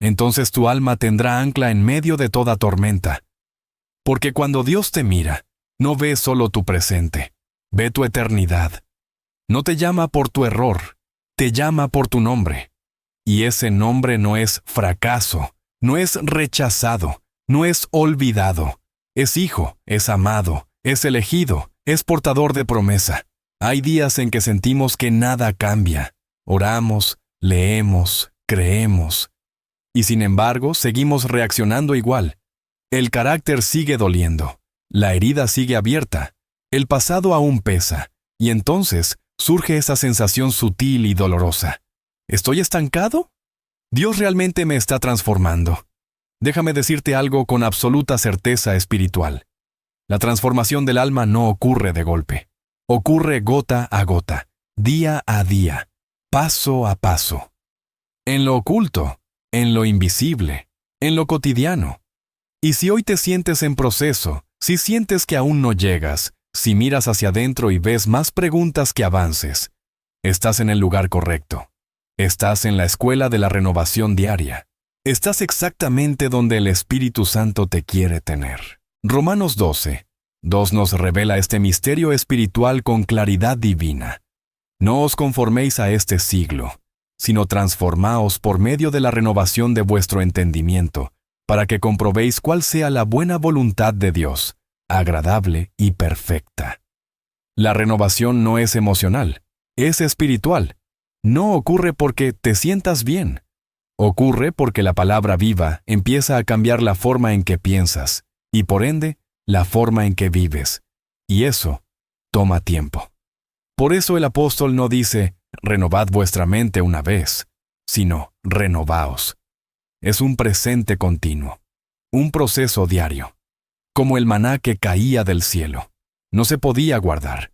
entonces tu alma tendrá ancla en medio de toda tormenta. Porque cuando Dios te mira, no ve solo tu presente, ve tu eternidad. No te llama por tu error, te llama por tu nombre. Y ese nombre no es fracaso, no es rechazado, no es olvidado. Es hijo, es amado, es elegido, es portador de promesa. Hay días en que sentimos que nada cambia. Oramos, leemos, creemos. Y sin embargo, seguimos reaccionando igual. El carácter sigue doliendo. La herida sigue abierta. El pasado aún pesa. Y entonces surge esa sensación sutil y dolorosa. ¿Estoy estancado? Dios realmente me está transformando. Déjame decirte algo con absoluta certeza espiritual. La transformación del alma no ocurre de golpe. Ocurre gota a gota, día a día, paso a paso. En lo oculto, en lo invisible, en lo cotidiano. Y si hoy te sientes en proceso, si sientes que aún no llegas, si miras hacia adentro y ves más preguntas que avances, estás en el lugar correcto. Estás en la escuela de la renovación diaria. Estás exactamente donde el Espíritu Santo te quiere tener. Romanos 12:2 nos revela este misterio espiritual con claridad divina. No os conforméis a este siglo, sino transformaos por medio de la renovación de vuestro entendimiento, para que comprobéis cuál sea la buena voluntad de Dios, agradable y perfecta. La renovación no es emocional, es espiritual. No ocurre porque te sientas bien. Ocurre porque la palabra viva empieza a cambiar la forma en que piensas, y por ende, la forma en que vives. Y eso toma tiempo. Por eso el apóstol no dice, renovad vuestra mente una vez, sino renovaos. Es un presente continuo, un proceso diario, como el maná que caía del cielo. No se podía guardar.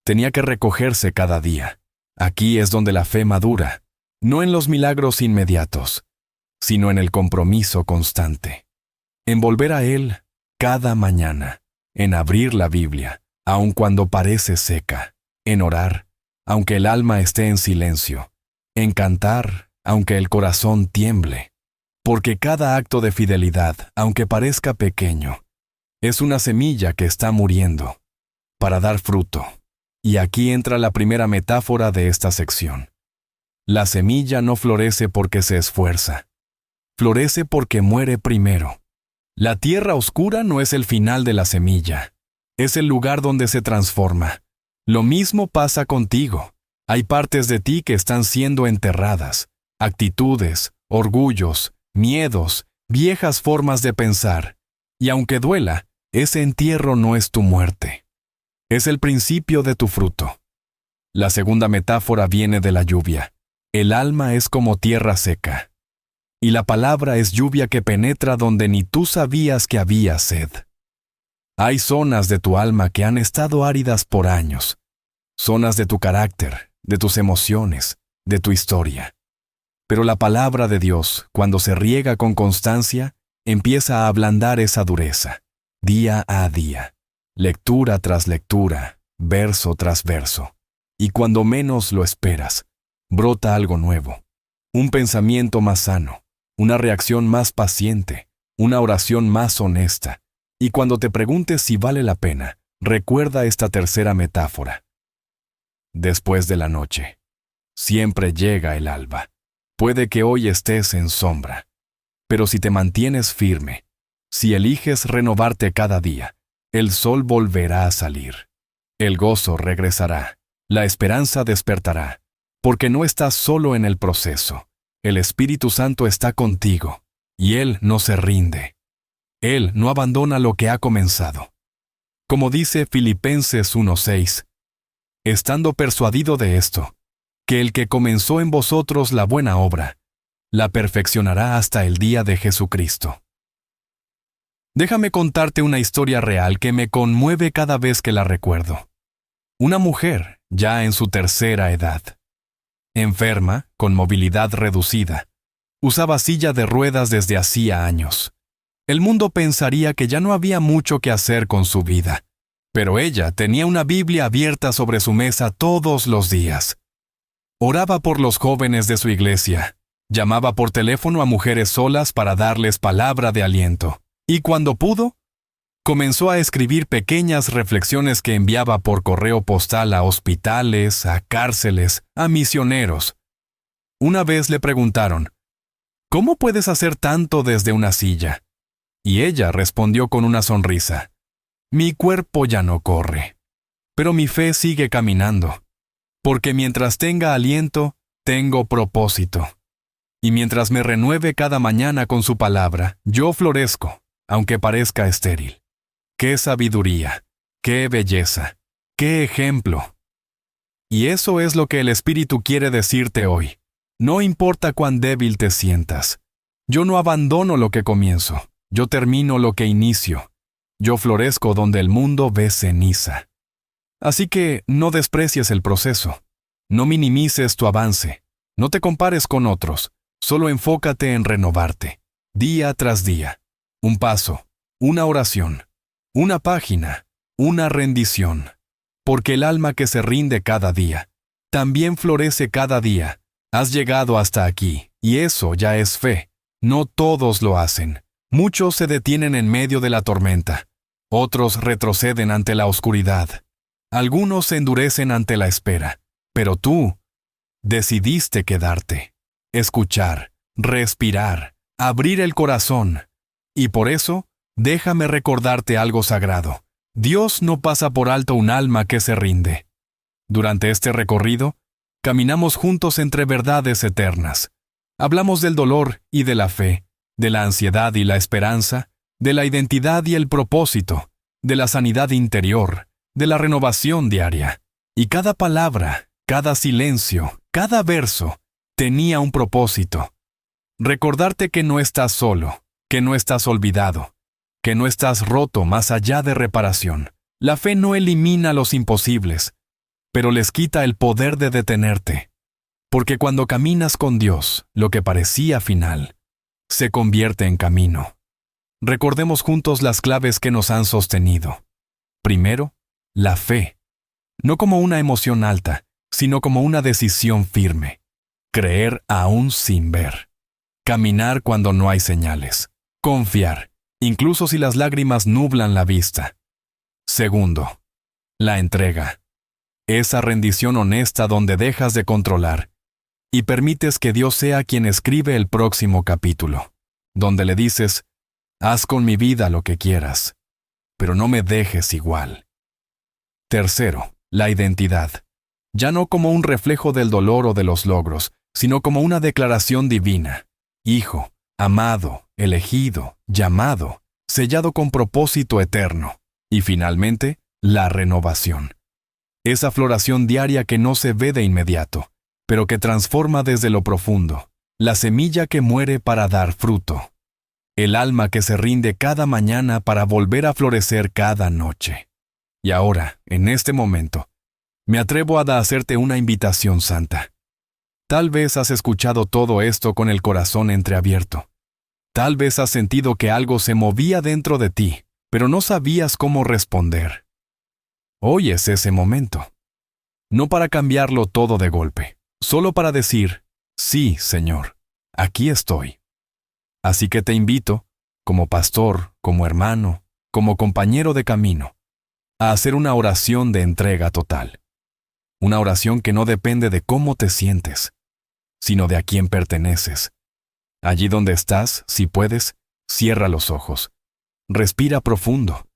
Tenía que recogerse cada día. Aquí es donde la fe madura, no en los milagros inmediatos, sino en el compromiso constante. En volver a Él cada mañana, en abrir la Biblia, aun cuando parece seca, en orar, aunque el alma esté en silencio, en cantar, aunque el corazón tiemble. Porque cada acto de fidelidad, aunque parezca pequeño, es una semilla que está muriendo para dar fruto. Y aquí entra la primera metáfora de esta sección. La semilla no florece porque se esfuerza. Florece porque muere primero. La tierra oscura no es el final de la semilla. Es el lugar donde se transforma. Lo mismo pasa contigo. Hay partes de ti que están siendo enterradas. Actitudes, orgullos, miedos, viejas formas de pensar. Y aunque duela, ese entierro no es tu muerte. Es el principio de tu fruto. La segunda metáfora viene de la lluvia. El alma es como tierra seca. Y la palabra es lluvia que penetra donde ni tú sabías que había sed. Hay zonas de tu alma que han estado áridas por años. Zonas de tu carácter, de tus emociones, de tu historia. Pero la palabra de Dios, cuando se riega con constancia, empieza a ablandar esa dureza, día a día. Lectura tras lectura, verso tras verso. Y cuando menos lo esperas, brota algo nuevo. Un pensamiento más sano, una reacción más paciente, una oración más honesta. Y cuando te preguntes si vale la pena, recuerda esta tercera metáfora. Después de la noche, siempre llega el alba. Puede que hoy estés en sombra, pero si te mantienes firme, si eliges renovarte cada día, el sol volverá a salir. El gozo regresará. La esperanza despertará. Porque no estás solo en el proceso. El Espíritu Santo está contigo. Y Él no se rinde. Él no abandona lo que ha comenzado. Como dice Filipenses 1:6, estando persuadido de esto, que el que comenzó en vosotros la buena obra, la perfeccionará hasta el día de Jesucristo. Déjame contarte una historia real que me conmueve cada vez que la recuerdo. Una mujer, ya en su tercera edad. Enferma, con movilidad reducida. Usaba silla de ruedas desde hacía años. El mundo pensaría que ya no había mucho que hacer con su vida. Pero ella tenía una Biblia abierta sobre su mesa todos los días. Oraba por los jóvenes de su iglesia. Llamaba por teléfono a mujeres solas para darles palabra de aliento. Y cuando pudo, comenzó a escribir pequeñas reflexiones que enviaba por correo postal a hospitales, a cárceles, a misioneros. Una vez le preguntaron, ¿cómo puedes hacer tanto desde una silla? Y ella respondió con una sonrisa, mi cuerpo ya no corre, pero mi fe sigue caminando, porque mientras tenga aliento, tengo propósito. Y mientras me renueve cada mañana con su palabra, yo florezco, aunque parezca estéril. ¡Qué sabiduría! ¡Qué belleza! ¡Qué ejemplo! Y eso es lo que el Espíritu quiere decirte hoy. No importa cuán débil te sientas. Yo no abandono lo que comienzo. Yo termino lo que inicio. Yo florezco donde el mundo ve ceniza. Así que no desprecies el proceso. No minimices tu avance. No te compares con otros. Solo enfócate en renovarte. día tras día, un paso, una oración, una página, una rendición. Porque el alma que se rinde cada día, también florece cada día. Has llegado hasta aquí, y eso ya es fe. No todos lo hacen. Muchos se detienen en medio de la tormenta. Otros retroceden ante la oscuridad. Algunos se endurecen ante la espera. Pero tú decidiste quedarte, escuchar, respirar, abrir el corazón. Y por eso, déjame recordarte algo sagrado. Dios no pasa por alto un alma que se rinde. Durante este recorrido, caminamos juntos entre verdades eternas. Hablamos del dolor y de la fe, de la ansiedad y la esperanza, de la identidad y el propósito, de la sanidad interior, de la renovación diaria. Y cada palabra, cada silencio, cada verso, tenía un propósito. Recordarte que no estás solo, que no estás olvidado, que no estás roto más allá de reparación. La fe no elimina los imposibles, pero les quita el poder de detenerte. Porque cuando caminas con Dios, lo que parecía final, se convierte en camino. Recordemos juntos las claves que nos han sostenido. Primero, la fe. No como una emoción alta, sino como una decisión firme. Creer aún sin ver. Caminar cuando no hay señales. Confiar, incluso si las lágrimas nublan la vista. Segundo, la entrega. Esa rendición honesta donde dejas de controlar y permites que Dios sea quien escribe el próximo capítulo, donde le dices, haz con mi vida lo que quieras, pero no me dejes igual. Tercero, la identidad. Ya no como un reflejo del dolor o de los logros, sino como una declaración divina. Hijo, amado, elegido, llamado, sellado con propósito eterno. Y finalmente, la renovación. Esa floración diaria que no se ve de inmediato, pero que transforma desde lo profundo. La semilla que muere para dar fruto. El alma que se rinde cada mañana para volver a florecer cada noche. Y ahora, en este momento, me atrevo a hacerte una invitación santa. Tal vez has escuchado todo esto con el corazón entreabierto. Tal vez has sentido que algo se movía dentro de ti, pero no sabías cómo responder. Hoy es ese momento. No para cambiarlo todo de golpe, solo para decir, sí, Señor, aquí estoy. Así que te invito, como pastor, como hermano, como compañero de camino, a hacer una oración de entrega total. Una oración que no depende de cómo te sientes, sino de a quién perteneces. Allí donde estás, si puedes, cierra los ojos, respira profundo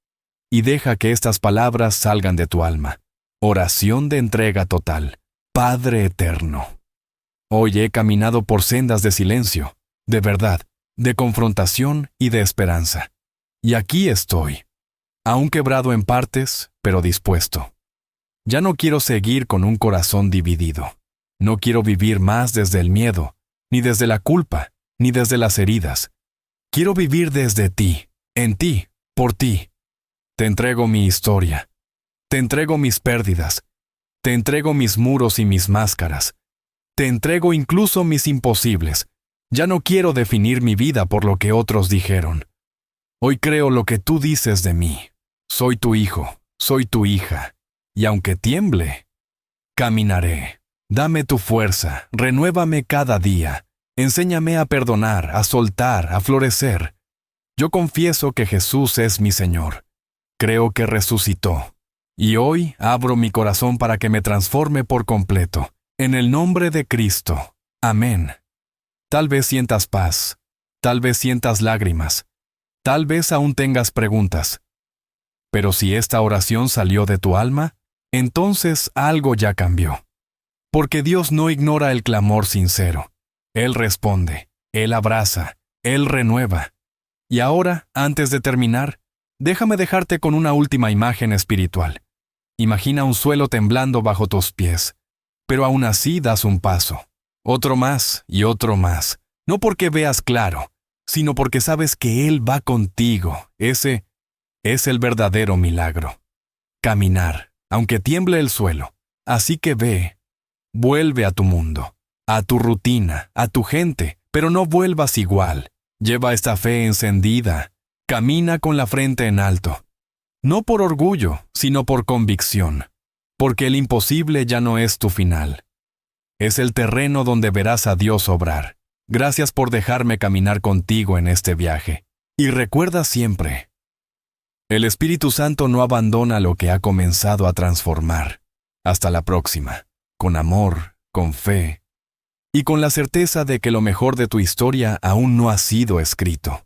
y deja que estas palabras salgan de tu alma. Oración de entrega total. Padre eterno. Hoy he caminado por sendas de silencio, de verdad, de confrontación y de esperanza. Y aquí estoy, aún quebrado en partes, pero dispuesto. Ya no quiero seguir con un corazón dividido. No quiero vivir más desde el miedo, ni desde la culpa, ni desde las heridas. Quiero vivir desde ti, en ti, por ti. Te entrego mi historia. Te entrego mis pérdidas. Te entrego mis muros y mis máscaras. Te entrego incluso mis imposibles. Ya no quiero definir mi vida por lo que otros dijeron. Hoy creo lo que tú dices de mí. Soy tu hijo, soy tu hija. Y aunque tiemble, caminaré. Dame tu fuerza, renuévame cada día. Enséñame a perdonar, a soltar, a florecer. Yo confieso que Jesús es mi Señor. Creo que resucitó. Y hoy abro mi corazón para que me transforme por completo. En el nombre de Cristo. Amén. Tal vez sientas paz. Tal vez sientas lágrimas. Tal vez aún tengas preguntas. Pero si esta oración salió de tu alma, entonces algo ya cambió. Porque Dios no ignora el clamor sincero. Él responde, Él abraza, Él renueva. Y ahora, antes de terminar, déjame dejarte con una última imagen espiritual. Imagina un suelo temblando bajo tus pies, pero aún así das un paso. Otro más y otro más. No porque veas claro, sino porque sabes que Él va contigo. Ese es el verdadero milagro. Caminar, aunque tiemble el suelo. Así que ve, vuelve a tu mundo, a tu rutina, a tu gente, pero no vuelvas igual. Lleva esta fe encendida. Camina con la frente en alto. No por orgullo, sino por convicción. Porque el imposible ya no es tu final. Es el terreno donde verás a Dios obrar. Gracias por dejarme caminar contigo en este viaje. Y recuerda siempre, el Espíritu Santo no abandona lo que ha comenzado a transformar. Hasta la próxima, con amor, con fe, y con la certeza de que lo mejor de tu historia aún no ha sido escrito.